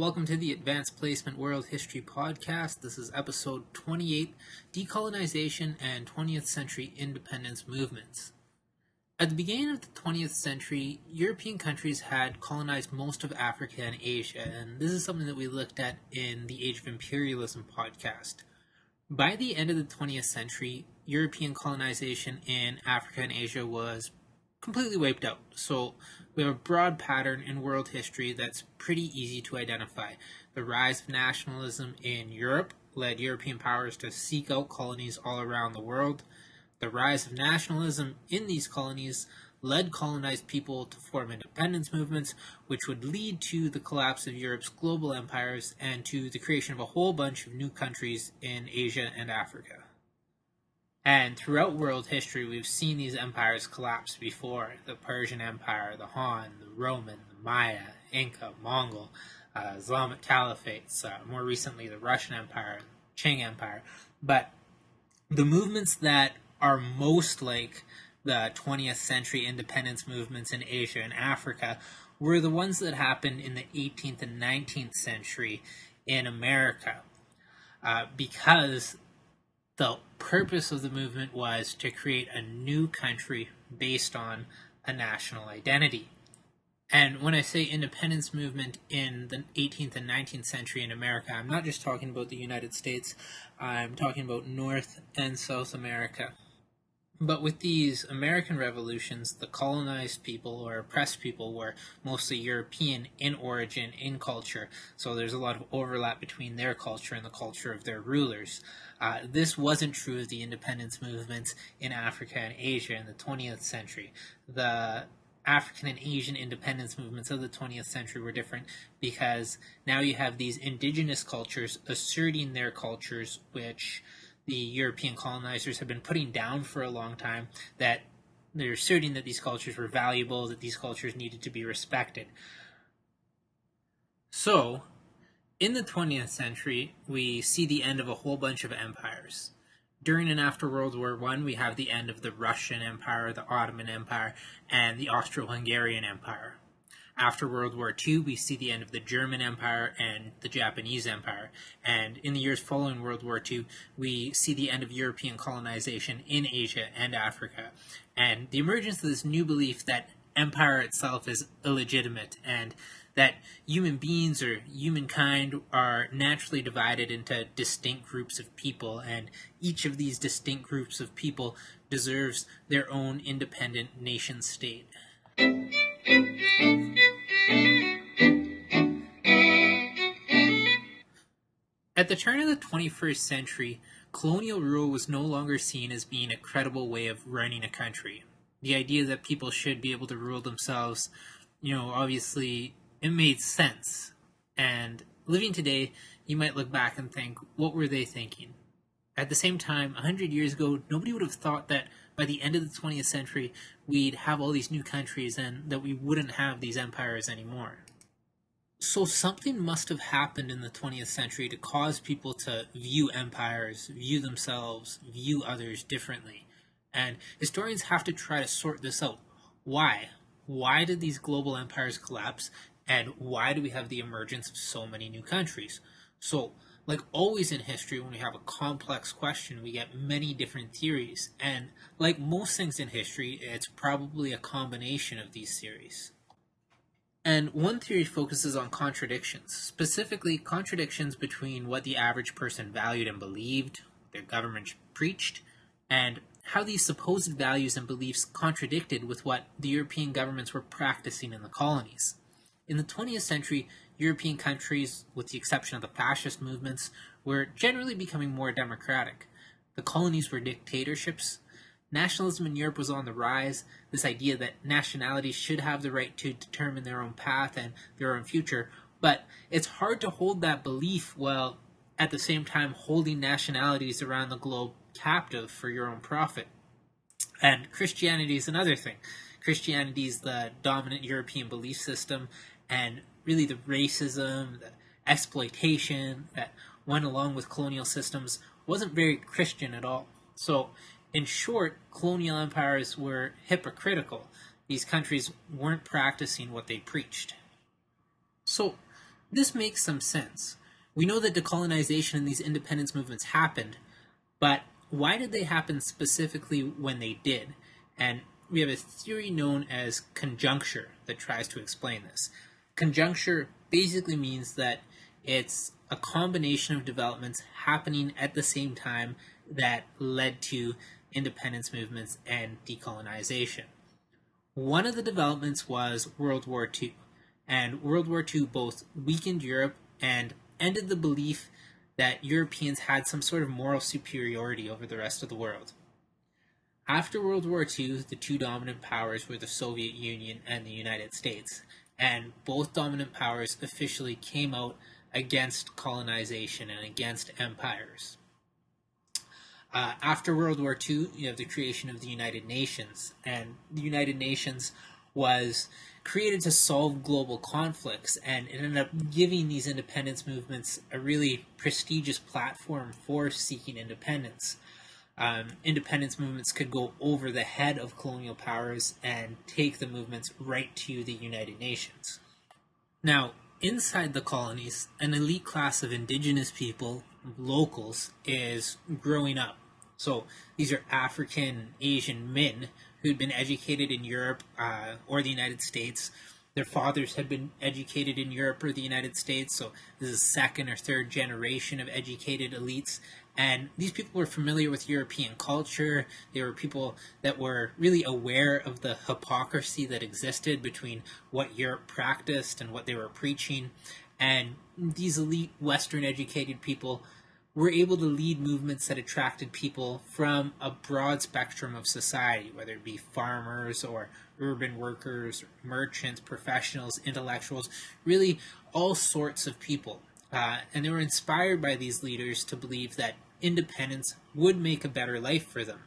welcome to the Advanced Placement World History Podcast. This is episode 28, Decolonization and 20th Century Independence Movements. At the beginning of the 20th century, European countries had colonized most of Africa and Asia, and this is something that we looked at in the Age of Imperialism podcast. By the end of the 20th century, European colonization in Africa and Asia was completely wiped out. So we have a broad pattern in world history that's pretty easy to identify. The rise of nationalism in Europe led European powers to seek out colonies all around the world. The rise of nationalism in these colonies led colonized people to form independence movements, which would lead to the collapse of Europe's global empires and to the creation of a whole bunch of new countries in Asia and Africa. And throughout world history, we've seen these empires collapse before. The Persian Empire, the Han, the Roman, the Maya, Inca, Mongol, Islamic Caliphates, more recently the Russian Empire, Qing Empire. But the movements that are most like the 20th century independence movements in Asia and Africa were the ones that happened in the 18th and 19th century in America. Because the purpose of the movement was to create a new country based on a national identity. And when I say independence movement in the 18th and 19th century in America, I'm not just talking about the United States, I'm talking about North and South America. But with these American revolutions, the colonized people or oppressed people were mostly European in origin, in culture, so there's a lot of overlap between their culture and the culture of their rulers. This wasn't true of the independence movements in Africa and Asia in the 20th century. The African and Asian independence movements of the 20th century were different because now you have these indigenous cultures asserting their cultures, which the European colonizers have been putting down for a long time, that they're asserting that these cultures were valuable, that these cultures needed to be respected. So, in the 20th century, we see the end of a whole bunch of empires. During and after World War I, we have the end of the Russian Empire, the Ottoman Empire, and the Austro-Hungarian Empire. After World War II, we see the end of the German Empire and the Japanese Empire. And in the years following World War II, we see the end of European colonization in Asia and Africa. And the emergence of this new belief that empire itself is illegitimate and that human beings or humankind are naturally divided into distinct groups of people, and each of these distinct groups of people deserves their own independent nation state. At the turn of the 21st century, colonial rule was no longer seen as being a credible way of running a country. The idea that people should be able to rule themselves, obviously it made sense. And living today, you might look back and think, what were they thinking? At the same time, 100 years ago, nobody would have thought that by the end of the 20th century, we'd have all these new countries and that we wouldn't have these empires anymore. So something must have happened in the 20th century to cause people to view empires, view themselves, view others differently. And historians have to try to sort this out. Why? Why did these global empires collapse? And why do we have the emergence of so many new countries? So, like always in history, when we have a complex question, we get many different theories. And like most things in history, it's probably a combination of these theories. And one theory focuses on contradictions, specifically contradictions between what the average person valued and believed, what their government preached, and how these supposed values and beliefs contradicted with what the European governments were practicing in the colonies. In the 20th century, European countries, with the exception of the fascist movements, were generally becoming more democratic. The colonies were dictatorships. Nationalism in Europe was on the rise, this idea that nationalities should have the right to determine their own path and their own future, but it's hard to hold that belief while at the same time holding nationalities around the globe captive for your own profit. And Christianity is another thing. Christianity is the dominant European belief system, and really the racism, the exploitation that went along with colonial systems wasn't very Christian at all. So, in short, colonial empires were hypocritical. These countries weren't practicing what they preached. So, This makes some sense. We know that decolonization and these independence movements happened, but why did they happen specifically when they did? And we have a theory known as conjuncture that tries to explain this. Conjuncture basically means that it's a combination of developments happening at the same time that led to independence movements and decolonization. One of the developments was World War II, and World War II both weakened Europe and ended the belief that Europeans had some sort of moral superiority over the rest of the world. After World War II, the two dominant powers were the Soviet Union and the United States, and both dominant powers officially came out against colonization and against empires. After World War II, you have the creation of the United Nations, and the United Nations was created to solve global conflicts, and it ended up giving these independence movements a really prestigious platform for seeking independence. Independence movements could go over the head of colonial powers and take the movements right to the United Nations. Now, inside the colonies, an elite class of indigenous people, locals, is growing up. So these are African, Asian men who'd been educated in Europe or the United States. Their fathers had been educated in Europe or the United States, so this is second or third generation of educated elites. And these people were familiar with European culture. They were people that were really aware of the hypocrisy that existed between what Europe practiced and what they were preaching. And these elite Western educated people were able to lead movements that attracted people from a broad spectrum of society, whether it be farmers or urban workers, merchants, professionals, intellectuals, really all sorts of people. And they were inspired by these leaders to believe that independence would make a better life for them.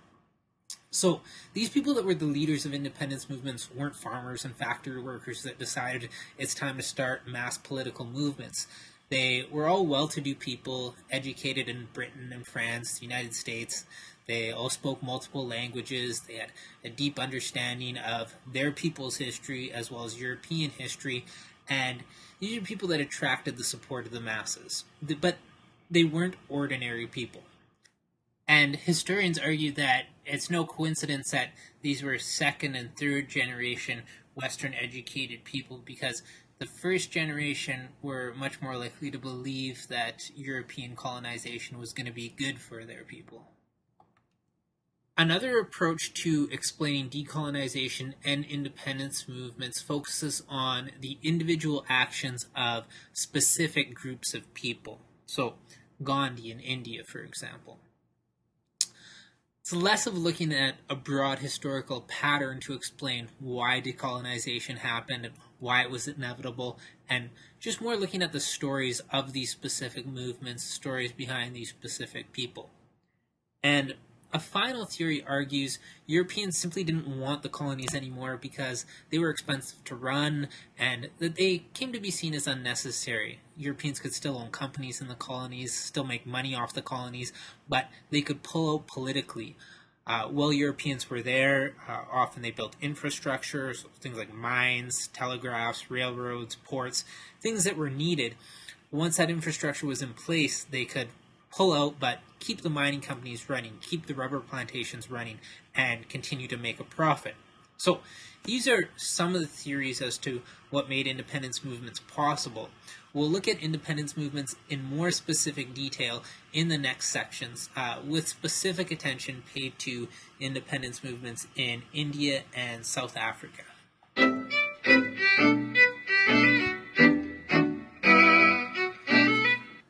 So these people that were the leaders of independence movements weren't farmers and factory workers that decided it's time to start mass political movements. They were all well-to-do people, educated in Britain and France, the United States. They all spoke multiple languages. They had a deep understanding of their people's history as well as European history. And these are people that attracted the support of the masses. But they weren't ordinary people. And historians argue that it's no coincidence that these were second and third generation Western educated people, because the first generation were much more likely to believe that European colonization was going to be good for their people. Another approach to explaining decolonization and independence movements focuses on the individual actions of specific groups of people. So, Gandhi in India, for example. It's less of looking at a broad historical pattern to explain why decolonization happened and why it was inevitable, and just more looking at the stories of these specific movements, stories behind these specific people. And a final theory argues Europeans simply didn't want the colonies anymore because they were expensive to run and that they came to be seen as unnecessary. Europeans could still own companies in the colonies, still make money off the colonies, but they could pull out politically. While Europeans were there, often they built infrastructure, so things like mines, telegraphs, railroads, ports, things that were needed. Once that infrastructure was in place, they could pull out, but keep the mining companies running, keep the rubber plantations running, and continue to make a profit. So these are some of the theories as to what made independence movements possible. We'll look at independence movements in more specific detail in the next sections, with specific attention paid to independence movements in India and South Africa.